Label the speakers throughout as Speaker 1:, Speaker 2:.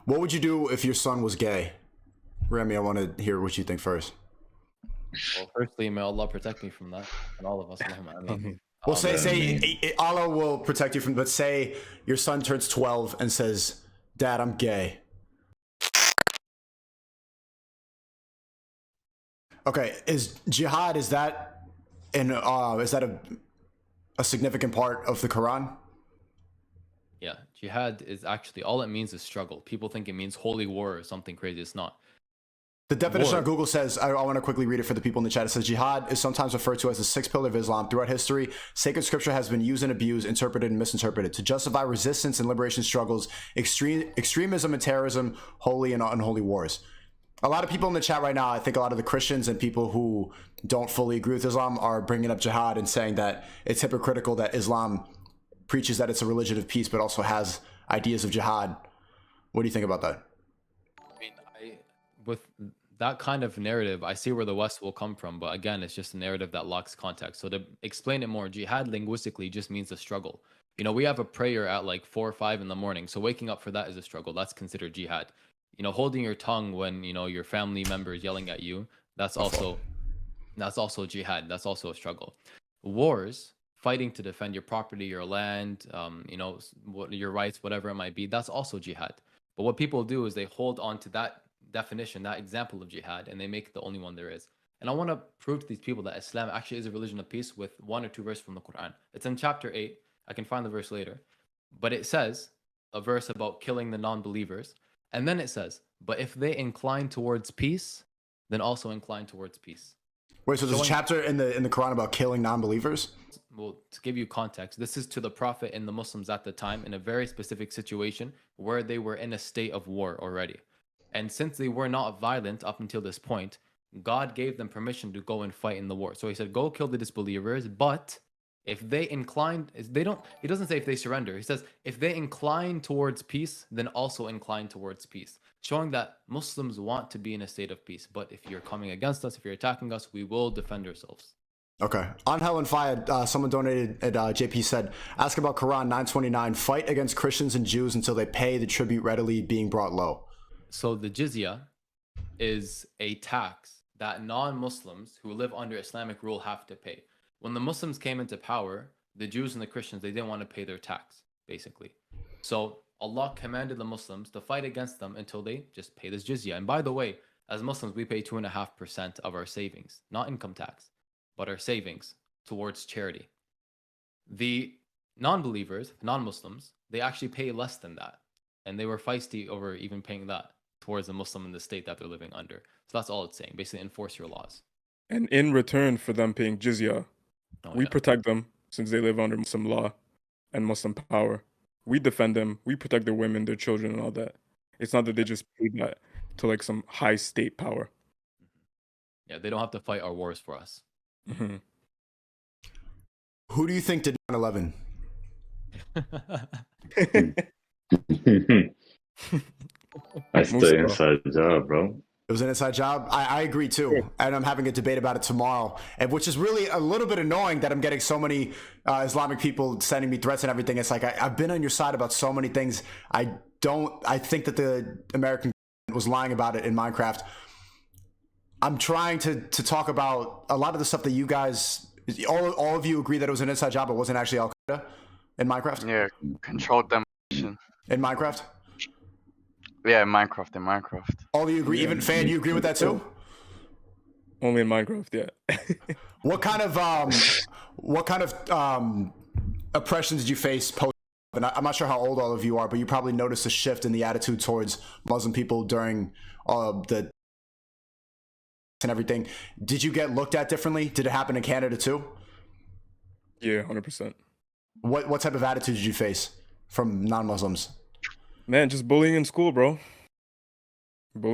Speaker 1: What would you do if your son was gay? Remy, I want to hear what you think first.
Speaker 2: Well, firstly, may Allah protect me from that, and all of us. Allahumma ameen.
Speaker 1: Well, say
Speaker 3: Yeah, I
Speaker 1: say
Speaker 3: mean-
Speaker 1: Allah will protect you from. But say your son turns 12 and says, "Dad, I'm gay." Okay, is jihad is that a significant part of the Quran?
Speaker 2: Yeah, jihad is actually all it means is struggle. People think it means holy war or something crazy. It's not.
Speaker 1: The definition
Speaker 2: War.
Speaker 1: on Google says, I want to quickly read it for the people in the chat. It says, jihad is sometimes referred to as the sixth pillar of Islam. Throughout history, sacred scripture has been used and abused, interpreted and misinterpreted to justify resistance and liberation struggles, extremism and terrorism, holy and unholy wars. A lot of people in the chat right now, I think a lot of the Christians and people who don't fully agree with Islam are bringing up jihad and saying that it's hypocritical that Islam preaches that it's a religion of peace, but also has ideas of jihad. What do you think about that?
Speaker 2: I mean, with that kind of narrative, I see where the West will come from, but again, it's just a narrative that lacks context. So to explain it more, jihad linguistically just means a struggle. You know, we have a prayer at like 4 or 5 in the morning, so waking up for that is a struggle. That's considered jihad. You know, holding your tongue when your family member is yelling at you, that's also jihad. That's also a struggle. Wars, fighting to defend your property, your land, your rights, whatever it might be, that's also jihad. But what people do is they hold on to that definition, that example of jihad, and they make it the only one there is. And I want to prove to these people that Islam actually is a religion of peace with 1 or 2 verses from the Quran. It's in chapter 8. I can find the verse later. But it says a verse about killing the non-believers. And then it says, but if they incline towards peace, then also incline towards peace.
Speaker 1: Wait, so there's a chapter in the Quran about killing non-believers?
Speaker 2: Well, to give you context, this is to the Prophet and the Muslims at the time in a very specific situation where they were in a state of war already. And since they were not violent up until this point, God gave them permission to go and fight in the war. So he said, go kill the disbelievers, but if they incline, he doesn't say if they surrender. He says, if they incline towards peace, then also incline towards peace. Showing that Muslims want to be in a state of peace. But if you're coming against us, if you're attacking us, we will defend ourselves.
Speaker 1: Okay. Anghel and Fayad, someone donated, JP said, ask about Quran 929, fight against Christians and Jews until they pay the tribute readily being brought low.
Speaker 2: So the jizya is a tax that non-Muslims who live under Islamic rule have to pay. When the Muslims came into power, the Jews and the Christians, they didn't want to pay their tax, basically. So Allah commanded the Muslims to fight against them until they just pay this jizya. And by the way, as Muslims, we pay 2.5% of our savings, not income tax, but our savings towards charity. The non-believers, non-Muslims, they actually pay less than that. And they were feisty over even paying that towards the Muslim in the state that they're living under. So that's all it's saying. Basically, enforce your laws.
Speaker 4: And in return for them paying jizya, we protect them since they live under Muslim law and Muslim power. We defend them. We protect their women, their children, and all that. It's not that they just pay that to like some high state power.
Speaker 2: Yeah, they don't have to fight our wars for us.
Speaker 4: Mm-hmm.
Speaker 1: Who do you think did 9/11?
Speaker 3: That's the inside job, bro.
Speaker 1: It was an inside job. I agree too, and I'm having a debate about it tomorrow, and which is really a little bit annoying that I'm getting so many Islamic people sending me threats and everything. It's like I've been on your side about so many things. I think that the American was lying about it in Minecraft. I'm trying to talk about a lot of the stuff that you guys, all of you agree that it was an inside job. It wasn't actually Al Qaeda in Minecraft.
Speaker 5: Yeah, controlled demolition.
Speaker 1: In Minecraft.
Speaker 5: Yeah, in Minecraft.
Speaker 1: All of you agree? Even Fan, you agree with that too?
Speaker 4: Only in Minecraft, yeah.
Speaker 1: What kind of oppression did you face post? And I'm not sure how old all of you are, but you probably noticed a shift in the attitude towards Muslim people during the and everything. Did you get looked at differently? Did it happen in Canada too?
Speaker 4: Yeah, 100%.
Speaker 1: What type of attitude did you face from non-Muslims?
Speaker 4: Man, just bullying in school, bro.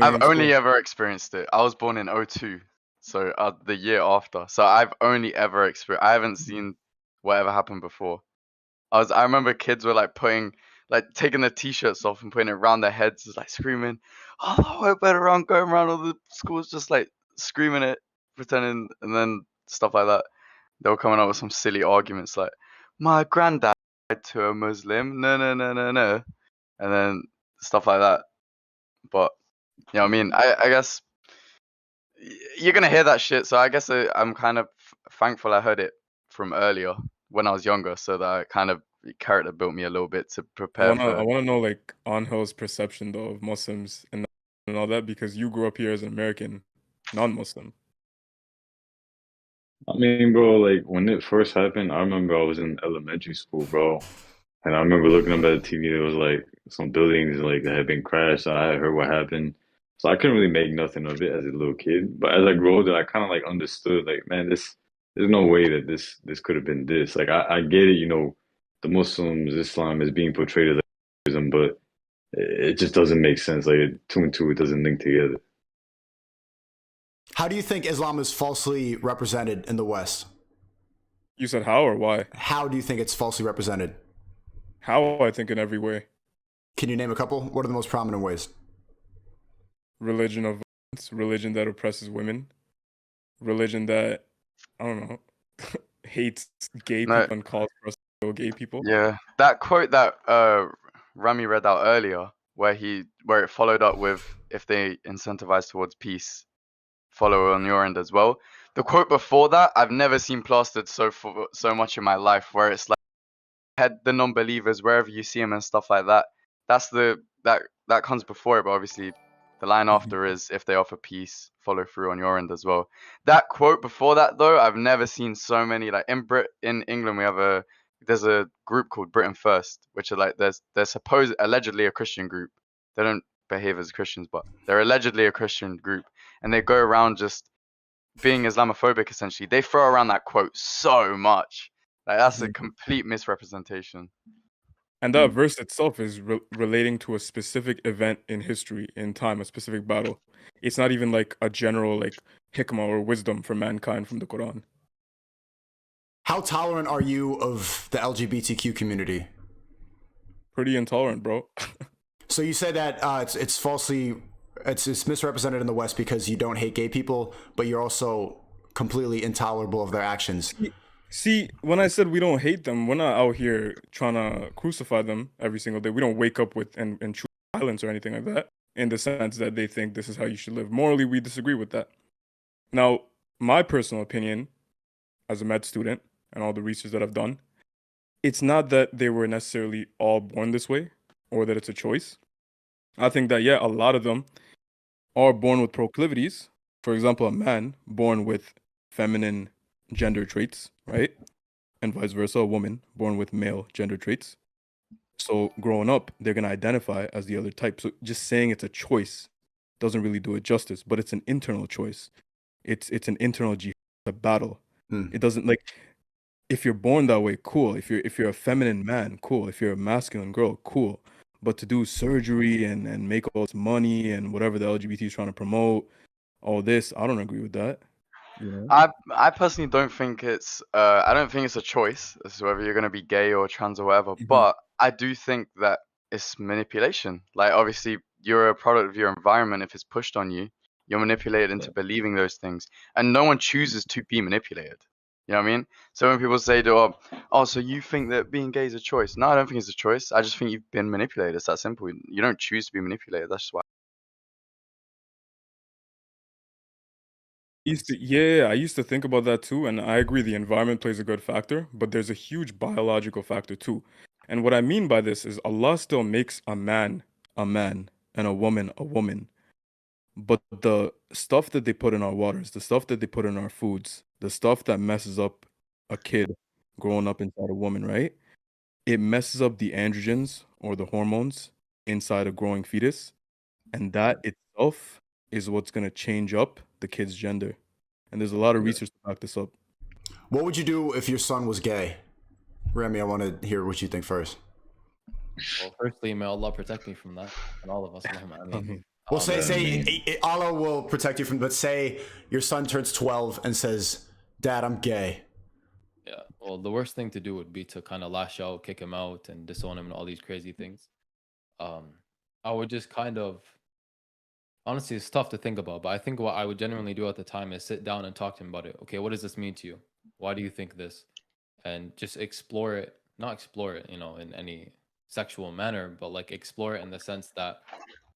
Speaker 5: I've only ever experienced it. I was born in 2002, so the year after. So I've only ever experienced. I haven't seen whatever happened before. I remember kids were like taking their t-shirts off and putting it around their heads, just like screaming, "Oh, I better run!" Going around all the schools, just like screaming it, pretending, and then stuff like that. They were coming up with some silly arguments like, "My granddad died to a Muslim, no," and then stuff like that. But you know what I mean? I guess you're gonna hear that shit. So I guess I'm kind of thankful I heard it from earlier when I was younger, so that I kind of character built me a little bit to prepare for.
Speaker 4: I wanna know like Anghels' perception though of Muslims and all that, because you grew up here as an American, non-Muslim.
Speaker 3: I mean, bro, like when it first happened, I remember I was in elementary school, bro. And I remember looking up at the TV, there was like some buildings like that had been crashed. I had heard what happened. So I couldn't really make nothing of it as a little kid. But as I grew older, I kind of like understood like, man, there's no way that this could have been this. Like I get it, you know, the Muslims, Islam is being portrayed as like Islam, but it just doesn't make sense. Like two and two, it doesn't link together.
Speaker 1: How do you think Islam is falsely represented in the West?
Speaker 4: You said how or why?
Speaker 1: How do you think it's falsely represented?
Speaker 4: How, I think in every way.
Speaker 1: Can you name a couple? What are the most prominent ways?
Speaker 4: Religion of violence, religion that oppresses women, religion that, I don't know, hates gay people and calls for us to kill gay people.
Speaker 5: Yeah, that quote that Rami read out earlier, where it followed up with, if they incentivize towards peace, follow on your end as well. The quote before that, I've never seen plastered so much in my life, where it's like, head the non-believers wherever you see them and stuff like that. That's that comes before it, but obviously the line after is, if they offer peace, follow through on your end as well. That quote before that though, I've never seen so many. Like in England, there's a group called Britain First, which are like they're allegedly a Christian group. They don't behave as Christians, but they're allegedly a Christian group, and they go around just being Islamophobic. Essentially, they throw around that quote so much. Like that's a complete misrepresentation.
Speaker 4: And that verse itself is relating to a specific event in history, in time, a specific battle. It's not even like a general like hikmah or wisdom for mankind from the Quran.
Speaker 1: How tolerant are you of the LGBTQ community?
Speaker 4: Pretty intolerant, bro.
Speaker 1: So you say that it's misrepresented in the West because you don't hate gay people, but you're also completely intolerable of their actions.
Speaker 4: See, when I said we don't hate them, we're not out here trying to crucify them every single day. We don't wake up with and choose violence or anything like that, in the sense that they think this is how you should live. Morally, we disagree with that. Now, my personal opinion as a med student and all the research that I've done, it's not that they were necessarily all born this way or that it's a choice. I think that, yeah, a lot of them are born with proclivities. For example, a man born with feminine gender traits, right? And vice versa, a woman born with male gender traits. So growing up, they're going to identify as the other type. So just saying it's a choice doesn't really do it justice, but it's an internal choice. It's an internal jihad, a battle. It doesn't, like, if you're born that way, cool. If you're a feminine man, cool. If you're a masculine girl, cool. But to do surgery and make all this money and whatever the LGBT is trying to promote, all this, I don't agree with that.
Speaker 5: Yeah. I personally don't think it's I don't think it's a choice as to whether you're gonna be gay or trans or whatever. But I do think that it's manipulation. Like obviously you're a product of your environment. If it's pushed on you, you're manipulated into believing those things. And no one chooses to be manipulated. You know what I mean? So when people say oh, so you think that being gay is a choice? No, I don't think it's a choice. I just think you've been manipulated. It's that simple. You don't choose to be manipulated. That's just why.
Speaker 4: I used to think about that too, and I agree the environment plays a good factor, but there's a huge biological factor too. And what I mean by this is Allah still makes a man and a woman. But the stuff that they put in our waters, the stuff that they put in our foods, the stuff that messes up a kid growing up inside a woman, right? It messes up the androgens or the hormones inside a growing fetus. And that itself is what's going to change up the kid's gender. And there's a lot of research to back this up.
Speaker 1: What would you do if your son was gay? Remy, I want to hear what you think first.
Speaker 2: Well, firstly, may Allah protect me from that and all of us. I mean,
Speaker 1: well, say Allah will protect you from, but say your son turns 12 and says, Dad, I'm gay.
Speaker 2: Yeah, well, the worst thing to do would be to kind of lash out, kick him out, and disown him and all these crazy things. I would just kind of, honestly, it's tough to think about, but I think what I would genuinely do at the time is sit down and talk to him about it. Okay, what does this mean to you? Why do you think this? And just explore it, not explore it, in any sexual manner, but like explore it in the sense that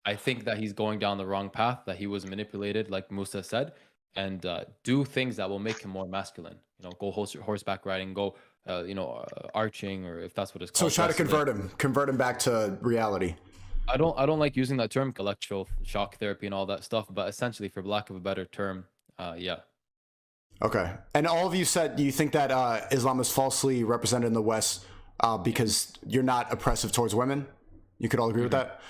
Speaker 2: I think that he's going down the wrong path, that he was manipulated, like Musa said, and do things that will make him more masculine. You know, go horseback riding, go, arching, or if that's what it's called.
Speaker 1: So try to
Speaker 2: wrestling.
Speaker 1: convert him back to reality.
Speaker 2: I don't like using that term, electroshock therapy and all that stuff, but essentially, for lack of a better term, yeah.
Speaker 1: Okay. And all of you said you think that Islam is falsely represented in the West because you're not oppressive towards women. You could all agree with that.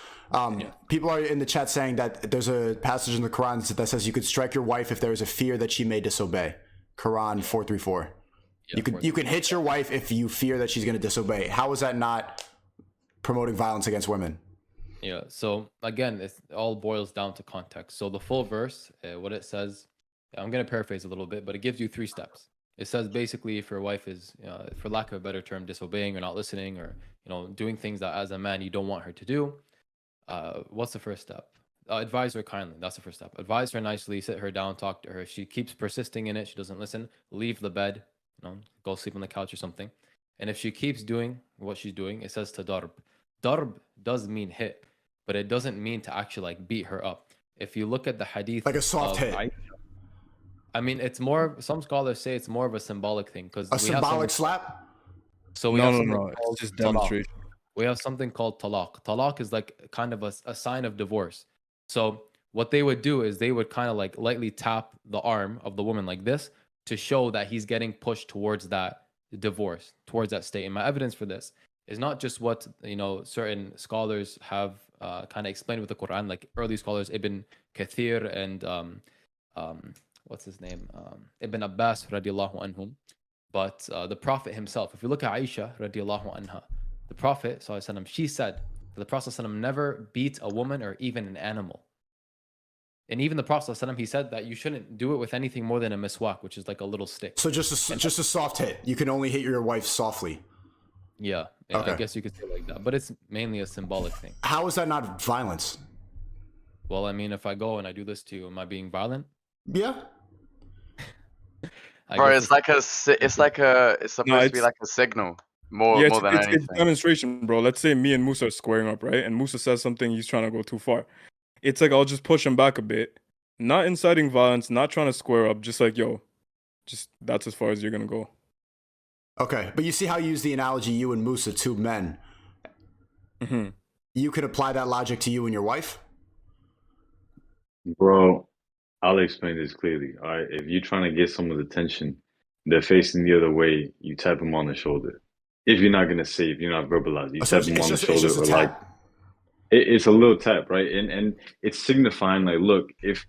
Speaker 1: People are in the chat saying that there's a passage in the Quran that says you could strike your wife if there is a fear that she may disobey. Quran 434. Yeah, you can hit your wife if you fear that she's going to disobey. How is that not promoting violence against women?
Speaker 2: Yeah. So again, it all boils down to context. So the full verse, what it says, I'm going to paraphrase a little bit, but it gives you 3 steps. It says basically if your wife is, for lack of a better term, disobeying or not listening, or doing things that as a man you don't want her to do. What's the first step? Advise her kindly. That's the first step. Advise her nicely. Sit her down. Talk to her. If she keeps persisting in it, she doesn't listen, leave the bed. Go sleep on the couch or something. And if she keeps doing what she's doing, it says to darb. Darb does mean hit, but it doesn't mean to actually like beat her up. If you look at the hadith,
Speaker 1: like a soft hit.
Speaker 2: I mean, it's more. Some scholars say it's more of a symbolic thing because
Speaker 1: a symbolic slap.
Speaker 2: So we have
Speaker 4: it's just demonstration.
Speaker 2: We have something called talaq. Talaq is like kind of a sign of divorce. So what they would do is they would kind of like lightly tap the arm of the woman like this to show that he's getting pushed towards that divorce, towards that state. And my evidence for this is not just what certain scholars have kind of explained with the Quran, like early scholars Ibn Kathir and what's his name, Ibn Abbas radiallahu anhum, but the Prophet himself. If you look at Aisha radiallahu anha, the Prophet sallallahu alaihi wasallam, she said that the Prophet sallallahu alaihi wasallam never beat a woman or even an animal. And even the Prophet sallallahu alaihi wasallam, he said that you shouldn't do it with anything more than a miswak, which is like a little stick.
Speaker 1: So just a soft hit. You can only hit your wife softly.
Speaker 2: Yeah, okay. I guess you could say it like that, but it's mainly a symbolic thing.
Speaker 1: How is that not violence?
Speaker 2: Well, I mean, if I go and I do this to you, am I being violent?
Speaker 1: Yeah.
Speaker 5: Bro, it's supposed to be like a signal more than anything.
Speaker 4: It's demonstration, bro. Let's say me and Musa are squaring up, right? And Musa says something, he's trying to go too far. It's like I'll just push him back a bit, not inciting violence, not trying to square up, just like, yo, just that's as far as you're gonna go.
Speaker 1: Okay, but you see how you use the analogy, you and Musa, 2 men.
Speaker 4: Mm-hmm.
Speaker 1: You could apply that logic to you and your wife?
Speaker 3: Bro, I'll explain this clearly. All right, if you're trying to get someone's attention, they're facing the other way, you tap them on the shoulder. If you're not going to say, if you're not verbalized, you tap them on the shoulder, or like, it's a little tap, right? And it's signifying like, look, if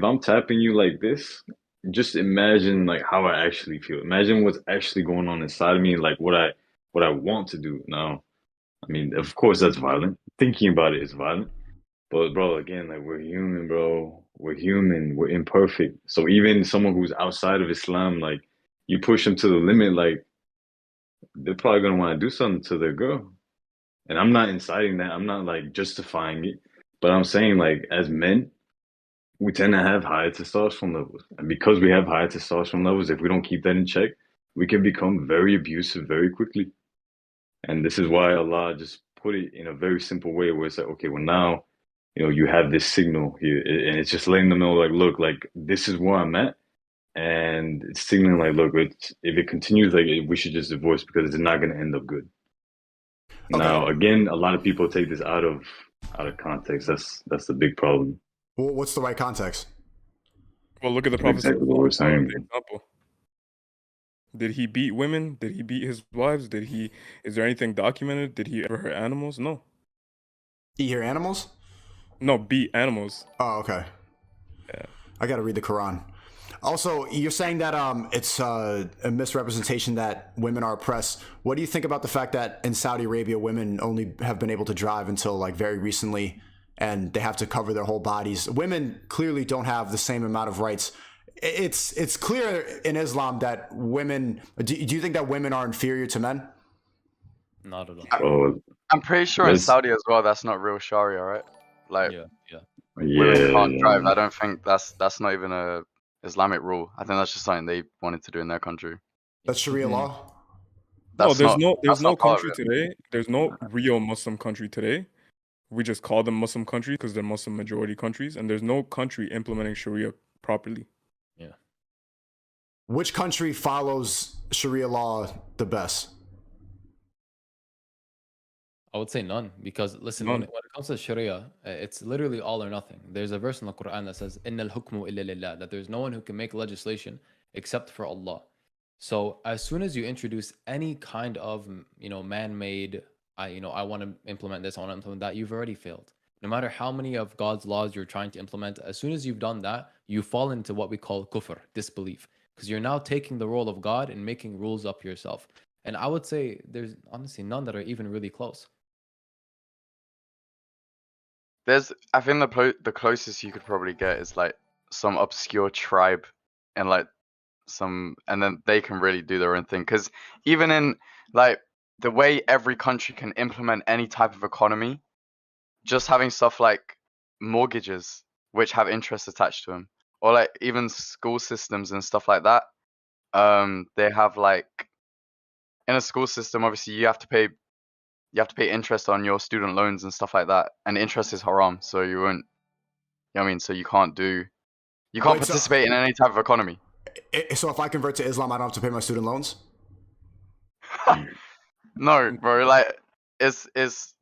Speaker 3: I'm tapping you like this, just imagine like how I actually feel. Imagine what's actually going on inside of me, like what I want to do. Now, I mean, of course that's violent. Thinking about it is violent. But bro, again, like we're human, bro. We're human. We're imperfect. So even someone who's outside of Islam, like you push them to the limit, like they're probably gonna want to do something to their girl. And I'm not inciting that. I'm not like justifying it. But I'm saying like as men, we tend to have higher testosterone levels. And because we have higher testosterone levels, if we don't keep that in check, we can become very abusive very quickly. And this is why Allah just put it in a very simple way where it's like, okay, well now, you have this signal here, and it's just letting them know, like, look, like this is where I'm at, and it's signaling, like, look, if it continues, like, we should just divorce because it's not going to end up good. Okay. Now, again, a lot of people take this out of context. That's the big problem.
Speaker 1: Well, what's the right context?
Speaker 4: Well, look at the Prophet. Example. Did he beat women? Did he beat his wives? Is there anything documented? Did he ever hurt animals? No.
Speaker 1: He hear animals?
Speaker 4: No, beat animals.
Speaker 1: Oh, okay.
Speaker 4: Yeah.
Speaker 1: I got to read the Quran. Also, you're saying that it's a misrepresentation that women are oppressed. What do you think about the fact that in Saudi Arabia, women only have been able to drive until like very recently, and they have to cover their whole bodies? Women clearly don't have the same amount of rights. It's clear in Islam that women. Do you think that women are inferior to men?
Speaker 2: Not at all.
Speaker 5: I'm pretty sure in Saudi as well, that's not real Sharia, right? Like,
Speaker 2: yeah.
Speaker 5: Women can't drive. I don't think that's not even a Islamic rule. I think that's just something they wanted to do in their country.
Speaker 1: That's Sharia law?
Speaker 4: No, there's no country today. There's no real Muslim country today We just call them Muslim countries because they're Muslim majority countries, and there's no country implementing Sharia properly.
Speaker 2: Yeah.
Speaker 1: Which country follows Sharia law the best?
Speaker 2: I would say none, because listen, when it comes to Sharia, it's literally all or nothing. There's a verse in the Quran that says, "Innal hukmu illa lillah," that there's no one who can make legislation except for Allah. So as soon as you introduce any kind of, man-made, I want to implement this, I want to implement that, you've already failed. No matter how many of God's laws you're trying to implement, as soon as you've done that, you fall into what we call kufr, disbelief, because you're now taking the role of God and making rules up yourself. And I would say there's honestly none that are even really close.
Speaker 5: I think the closest you could probably get is like some obscure tribe, and like and then they can really do their own thing. Because even in like the way every country can implement any type of economy, just having stuff like mortgages which have interest attached to them, or like even school systems and stuff like that. They have like, in a school system, obviously you have to pay interest on your student loans and stuff like that, and interest is haram, so you won't, so you can't participate in any type of economy.
Speaker 1: So if I convert to Islam, I don't have to pay my student loans?
Speaker 5: No, bro, like it's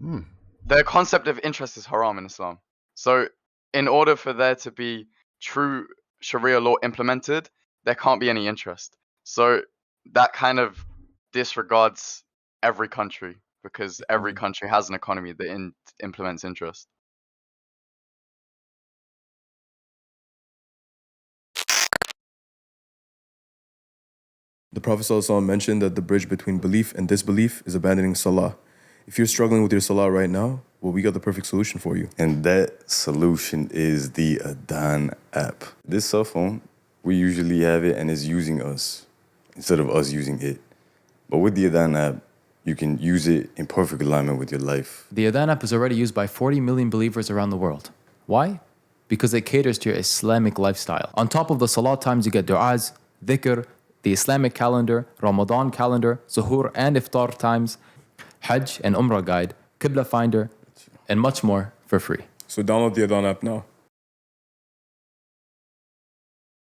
Speaker 5: the concept of interest is haram in Islam. So in order for there to be true Sharia law implemented, there can't be any interest. So that kind of disregards every country, because every country has an economy that implements interest.
Speaker 6: The Prophet ﷺ mentioned that the bridge between belief and disbelief is abandoning salah. If you're struggling with your salah right now, well, we got the perfect solution for you.
Speaker 7: And that solution is the Adan app. This cell phone, we usually have it and it's using us instead of us using it. But with the Adan app, you can use it in perfect alignment with your life.
Speaker 2: The Adan app is already used by 40 million believers around the world. Why? Because it caters to your Islamic lifestyle. On top of the salat times, you get du'as, dhikr, the Islamic calendar, Ramadan calendar, suhoor and iftar times, Hajj and Umrah guide, Qibla finder, and much more for free.
Speaker 4: So download the Adan app now.